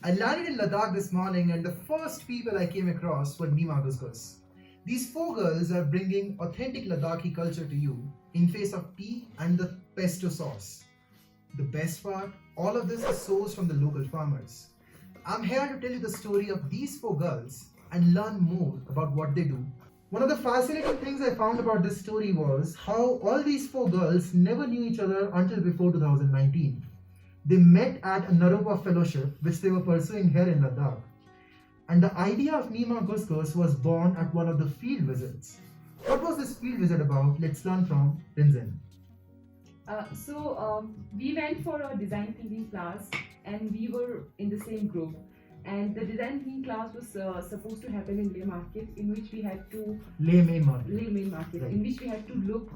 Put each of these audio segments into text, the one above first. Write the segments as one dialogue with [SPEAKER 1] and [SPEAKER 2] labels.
[SPEAKER 1] I landed in Ladakh this morning and the first people I came across were Nima Goos Goos. These four girls are bringing authentic Ladakhi culture to you in face of tea and the pesto sauce. The best part, all of this is sourced from the local farmers. I'm here to tell you the story of these four girls and learn more about what they do. One of the fascinating things I found about this story was how all these four girls never knew each other until before 2019. They met at a Naropa Fellowship which they were pursuing here in Ladakh. And the idea of Nima Goos Goos was born at one of the field visits. What was this field visit about? Let's learn from Rinzen.
[SPEAKER 2] We went for a design thinking class and we were in the same group. And the design thinking class was supposed to happen in Leh Market, in which we had to
[SPEAKER 1] Leh Main Market.
[SPEAKER 2] Right. In which we had to look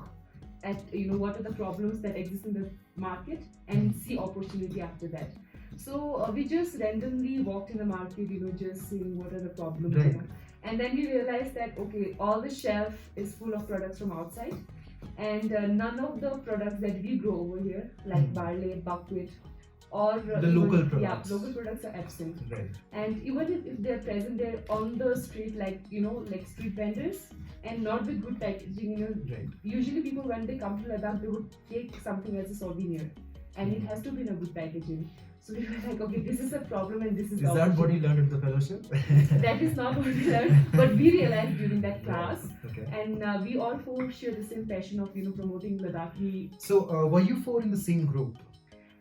[SPEAKER 2] at what are the problems that exist in the market and see opportunity after that. So we just randomly walked in the market, just seeing what are the problems.
[SPEAKER 1] Right.
[SPEAKER 2] And then we realized that okay, all the shelf is full of products from outside, and none of the products that we grow over here, like barley, buckwheat, or
[SPEAKER 1] local products.
[SPEAKER 2] local products are absent.
[SPEAKER 1] Right.
[SPEAKER 2] And even if they're present, they're on the street, like street vendors, and not with good packaging.
[SPEAKER 1] Right.
[SPEAKER 2] Usually people when they come to Ladakh, they would take something as a souvenir, and it has to be in a good packaging. So we were like, okay, this is a problem, and this is.
[SPEAKER 1] Is that what you learned at the fellowship?
[SPEAKER 2] That is not what we learned, but we realized during that class,
[SPEAKER 1] Okay.
[SPEAKER 2] and we all four share the same passion of promoting Ladakhi.
[SPEAKER 1] So were you four in the same group?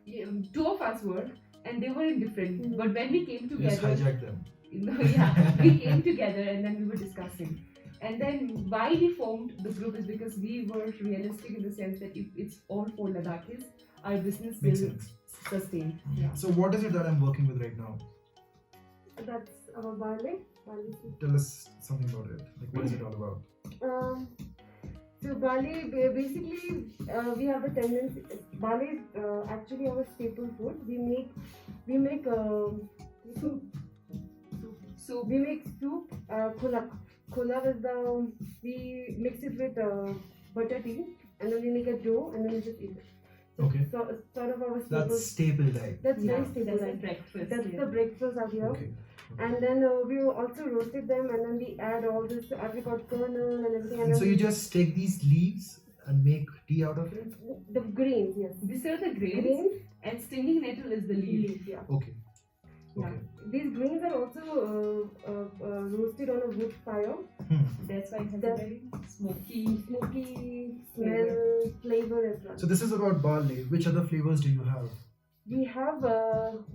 [SPEAKER 2] Yeah, two of us were, and they were in different. But when we came
[SPEAKER 1] You just
[SPEAKER 2] together,
[SPEAKER 1] hijacked them.
[SPEAKER 2] we came together and then we were discussing. And then why we formed the group is because we were realistic in the sense that if it's all four Ladakhis, our business
[SPEAKER 1] Makes
[SPEAKER 2] will
[SPEAKER 1] sense.
[SPEAKER 2] sustain. Yeah.
[SPEAKER 1] So what is it that I'm working with right now?
[SPEAKER 3] That's our barley.
[SPEAKER 1] Tell us something about it. Like what is it all about?
[SPEAKER 3] So barley, basically, we have a tendency. Barley is actually our staple food. We make soup.
[SPEAKER 2] So
[SPEAKER 3] We make soup. Khulak. Khulak is we mix it with butter tea, and then we make a dough, and then we just eat it.
[SPEAKER 1] Okay.
[SPEAKER 3] So sort of our staple.
[SPEAKER 1] That's staple diet.
[SPEAKER 3] That's
[SPEAKER 2] yeah,
[SPEAKER 3] very staple.
[SPEAKER 2] that's a
[SPEAKER 3] Right?
[SPEAKER 2] breakfast.
[SPEAKER 3] That's
[SPEAKER 2] yeah.
[SPEAKER 3] the breakfast out here.
[SPEAKER 1] Okay.
[SPEAKER 3] And then we also roasted them, and then we add all this apricot kernel and everything.
[SPEAKER 1] And so you just take these leaves and make tea out of it?
[SPEAKER 3] The greens, yes.
[SPEAKER 2] These are the grains,
[SPEAKER 3] Greens,
[SPEAKER 2] and stinging nettle is the leaf.
[SPEAKER 3] leaves, yeah.
[SPEAKER 1] Okay.
[SPEAKER 2] Yeah.
[SPEAKER 1] Okay.
[SPEAKER 3] These greens are also roasted on a wood fire.
[SPEAKER 2] That's why it has a
[SPEAKER 3] That's-
[SPEAKER 2] very smoky.
[SPEAKER 3] Smoky smell, flavor as well.
[SPEAKER 1] So this is about barley. Which other flavors do you have?
[SPEAKER 3] We have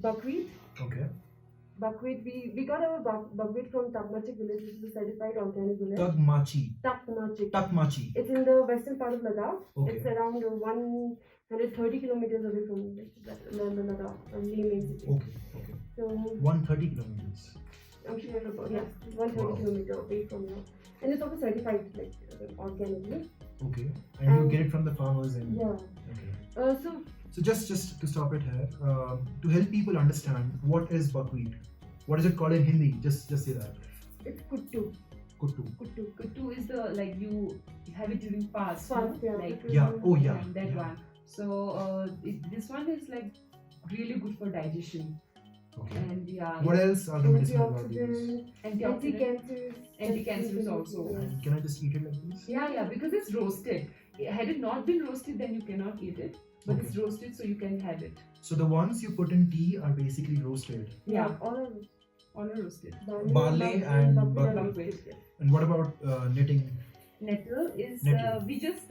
[SPEAKER 3] buckwheat.
[SPEAKER 1] Okay.
[SPEAKER 3] Buckwheat, we got our buckwheat from Takmachik village, which is a certified organic village.
[SPEAKER 1] Tagmachi.
[SPEAKER 3] Takmachik.
[SPEAKER 1] Takmachi.
[SPEAKER 3] It's in the western part of Ladakh.
[SPEAKER 1] Okay.
[SPEAKER 3] It's around 130 kilometers away from Ladakh, Leh main city.
[SPEAKER 1] Okay. Okay.
[SPEAKER 3] So
[SPEAKER 1] 130 kilometers.
[SPEAKER 3] I'm sure about 130
[SPEAKER 1] Wow.
[SPEAKER 3] kilometers away from here, and it's also certified like organically.
[SPEAKER 1] Okay. And you get it from the farmers and.
[SPEAKER 3] Yeah.
[SPEAKER 1] Okay. So just to stop it here, to help people understand what is buckwheat, what is it called in Hindi? Just say that.
[SPEAKER 3] It's kuttu.
[SPEAKER 1] Kuttu.
[SPEAKER 2] Kuttu is the you have it during fast.
[SPEAKER 3] Fast, yeah.
[SPEAKER 2] Like
[SPEAKER 3] kuttu.
[SPEAKER 1] Yeah. Oh yeah.
[SPEAKER 2] that
[SPEAKER 1] yeah.
[SPEAKER 2] one. So this one is really good for digestion.
[SPEAKER 1] Okay.
[SPEAKER 2] And yeah.
[SPEAKER 1] What else are the medicinal values?
[SPEAKER 3] Antioxidants.
[SPEAKER 2] Anti-cancerous also.
[SPEAKER 3] Yeah.
[SPEAKER 1] And can I just eat it like this?
[SPEAKER 2] Yeah, because it's roasted. Had it not been roasted, then you cannot eat it. But
[SPEAKER 1] Okay.
[SPEAKER 2] it's roasted, so you can have it.
[SPEAKER 1] So the ones you put in tea are basically roasted.
[SPEAKER 2] Yeah,
[SPEAKER 3] All of it.
[SPEAKER 2] all are roasted.
[SPEAKER 1] Barley and
[SPEAKER 3] buckwheat.
[SPEAKER 2] buckwheat.
[SPEAKER 1] And what about knitting?
[SPEAKER 2] Nettle is
[SPEAKER 1] Nettle.
[SPEAKER 2] we just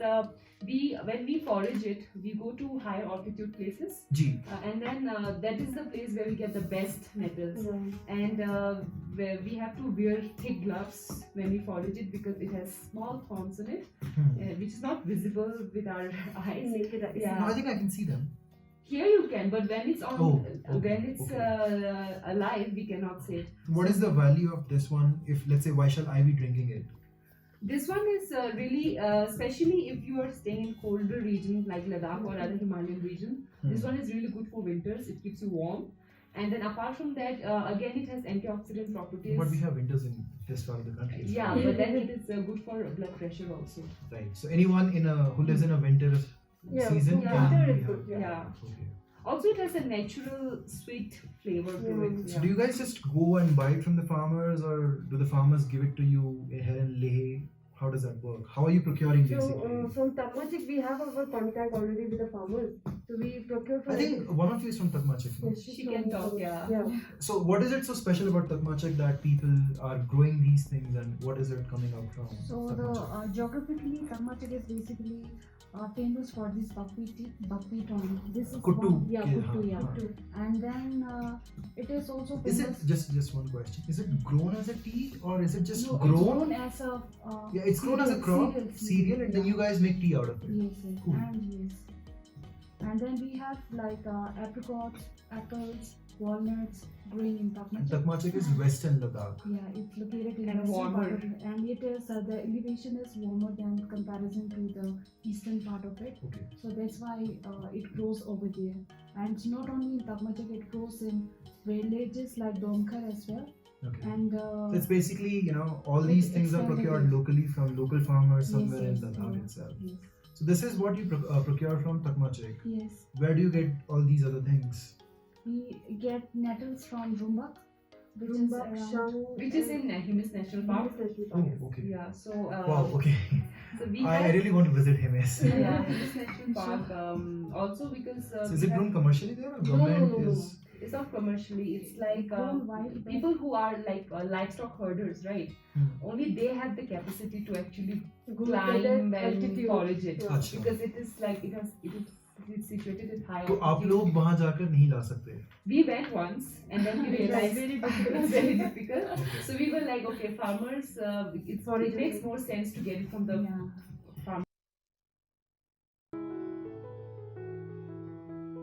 [SPEAKER 2] when we forage it, we go to higher altitude places,
[SPEAKER 1] G.
[SPEAKER 2] and then that is the place where we get the best nettles.
[SPEAKER 3] Yeah.
[SPEAKER 2] And where we have to wear thick gloves when we forage it because it has small thorns in it, which is not visible with our eyes.
[SPEAKER 3] Naked eyes.
[SPEAKER 2] Yeah.
[SPEAKER 1] No, I think I can see them.
[SPEAKER 2] Here you can, but when it's on,
[SPEAKER 1] Oh, okay,
[SPEAKER 2] when it's alive, we cannot see it.
[SPEAKER 1] What is the value of this one? If let's say, why shall I be drinking it?
[SPEAKER 2] This one is really, especially if you are staying in colder regions like Ladakh or other Himalayan region. This one is really good for winters. It keeps you warm. And then apart from that, again, it has antioxidant properties.
[SPEAKER 1] But we have winters in this part of the country.
[SPEAKER 2] Yeah, but then it is good for blood pressure also.
[SPEAKER 1] Right. So anyone who lives in a winter
[SPEAKER 3] Yeah,
[SPEAKER 1] season
[SPEAKER 3] yeah.
[SPEAKER 1] can
[SPEAKER 3] Winter is
[SPEAKER 1] have
[SPEAKER 3] good,
[SPEAKER 2] Yeah.
[SPEAKER 1] Okay.
[SPEAKER 2] Also, it has a natural sweet flavor to
[SPEAKER 3] Yeah.
[SPEAKER 2] it.
[SPEAKER 1] So do you guys just go and buy it from the farmers, or do the farmers give it to you here in Leh? How does that work? How are you procuring
[SPEAKER 3] So
[SPEAKER 1] basically?
[SPEAKER 3] from Takmachik we have our contact already with the farmers. So we procure from.
[SPEAKER 1] I think one of you is from Takmachik. No?
[SPEAKER 3] Yes, she's
[SPEAKER 2] She
[SPEAKER 3] from
[SPEAKER 2] can talk,
[SPEAKER 3] Takmachik.
[SPEAKER 2] yeah.
[SPEAKER 1] So what is it so special about Takmachik that people are growing these things, and what is it coming out from?
[SPEAKER 4] So
[SPEAKER 1] Takmachik?
[SPEAKER 4] geographically, Karnataka is basically famous for this buckwheat only. This is
[SPEAKER 1] Kuttu.
[SPEAKER 4] one, yeah,
[SPEAKER 1] Okay,
[SPEAKER 4] kuttu, yeah.
[SPEAKER 1] हाँ.
[SPEAKER 4] And then it is also
[SPEAKER 1] Is
[SPEAKER 4] famous.
[SPEAKER 1] it just one question? Is it grown as a tea, or is it just
[SPEAKER 4] No, it's
[SPEAKER 1] grown?
[SPEAKER 4] grown as a
[SPEAKER 1] Yeah, it's grown as a crop, cereal, and then you guys make tea out of it.
[SPEAKER 4] Yes,
[SPEAKER 1] Cool.
[SPEAKER 4] and then we have like apricots, apples, walnuts growing in
[SPEAKER 1] And
[SPEAKER 4] Takmachik.
[SPEAKER 1] Takmachik is western Ladakh.
[SPEAKER 4] Yeah, it's located in
[SPEAKER 2] And
[SPEAKER 4] the western
[SPEAKER 2] warmer.
[SPEAKER 4] part of it, and it is the elevation is warmer than comparison to the eastern part of it.
[SPEAKER 1] Okay.
[SPEAKER 4] So that's why it grows over there. And not only in Takmachik, it grows in villages like Domkar as well.
[SPEAKER 1] Okay.
[SPEAKER 4] And
[SPEAKER 1] So it's basically, all these
[SPEAKER 4] It's
[SPEAKER 1] things are
[SPEAKER 4] extended,
[SPEAKER 1] procured
[SPEAKER 4] yes.
[SPEAKER 1] locally from local farmers somewhere
[SPEAKER 4] yes,
[SPEAKER 1] in Ladakh
[SPEAKER 4] yes,
[SPEAKER 1] itself.
[SPEAKER 4] Yes.
[SPEAKER 1] So this is what you procure from Takmachik.
[SPEAKER 4] Yes.
[SPEAKER 1] Where do you get all these other things?
[SPEAKER 4] We get nettles from Rumbak, which
[SPEAKER 3] Rumbak,
[SPEAKER 4] is around,
[SPEAKER 3] Shang,
[SPEAKER 2] Which is in Hemis National Park.
[SPEAKER 3] Hemis National
[SPEAKER 1] Oh,
[SPEAKER 3] Park.
[SPEAKER 1] okay.
[SPEAKER 2] Yeah, so
[SPEAKER 1] Wow, okay.
[SPEAKER 2] so we
[SPEAKER 1] I
[SPEAKER 2] have
[SPEAKER 1] really want to visit Hemis.
[SPEAKER 2] yeah, Hemis National Park. Also because
[SPEAKER 1] So is
[SPEAKER 2] we
[SPEAKER 1] it
[SPEAKER 2] have-
[SPEAKER 1] grown commercially there, or
[SPEAKER 3] No,
[SPEAKER 1] government
[SPEAKER 3] no, no,
[SPEAKER 1] is?
[SPEAKER 2] it's not commercially. It's like
[SPEAKER 4] grown wild,
[SPEAKER 2] people who are like livestock herders, right?
[SPEAKER 1] Hmm.
[SPEAKER 2] Only they have the capacity to actually
[SPEAKER 3] Go
[SPEAKER 2] climb
[SPEAKER 3] to that
[SPEAKER 2] and
[SPEAKER 3] altitude.
[SPEAKER 2] forage it
[SPEAKER 3] Yeah.
[SPEAKER 1] Achha.
[SPEAKER 2] because it is like it's situated at high
[SPEAKER 1] तो आप
[SPEAKER 2] altitude.
[SPEAKER 1] लोग वहाँ जाकर नहीं ला सकते.
[SPEAKER 2] We went once and then we realized
[SPEAKER 4] very
[SPEAKER 2] it's very difficult.
[SPEAKER 1] Okay.
[SPEAKER 2] So we were like, okay, farmers, it
[SPEAKER 3] Forage
[SPEAKER 2] makes
[SPEAKER 3] it.
[SPEAKER 2] more sense to get it from the
[SPEAKER 4] yeah.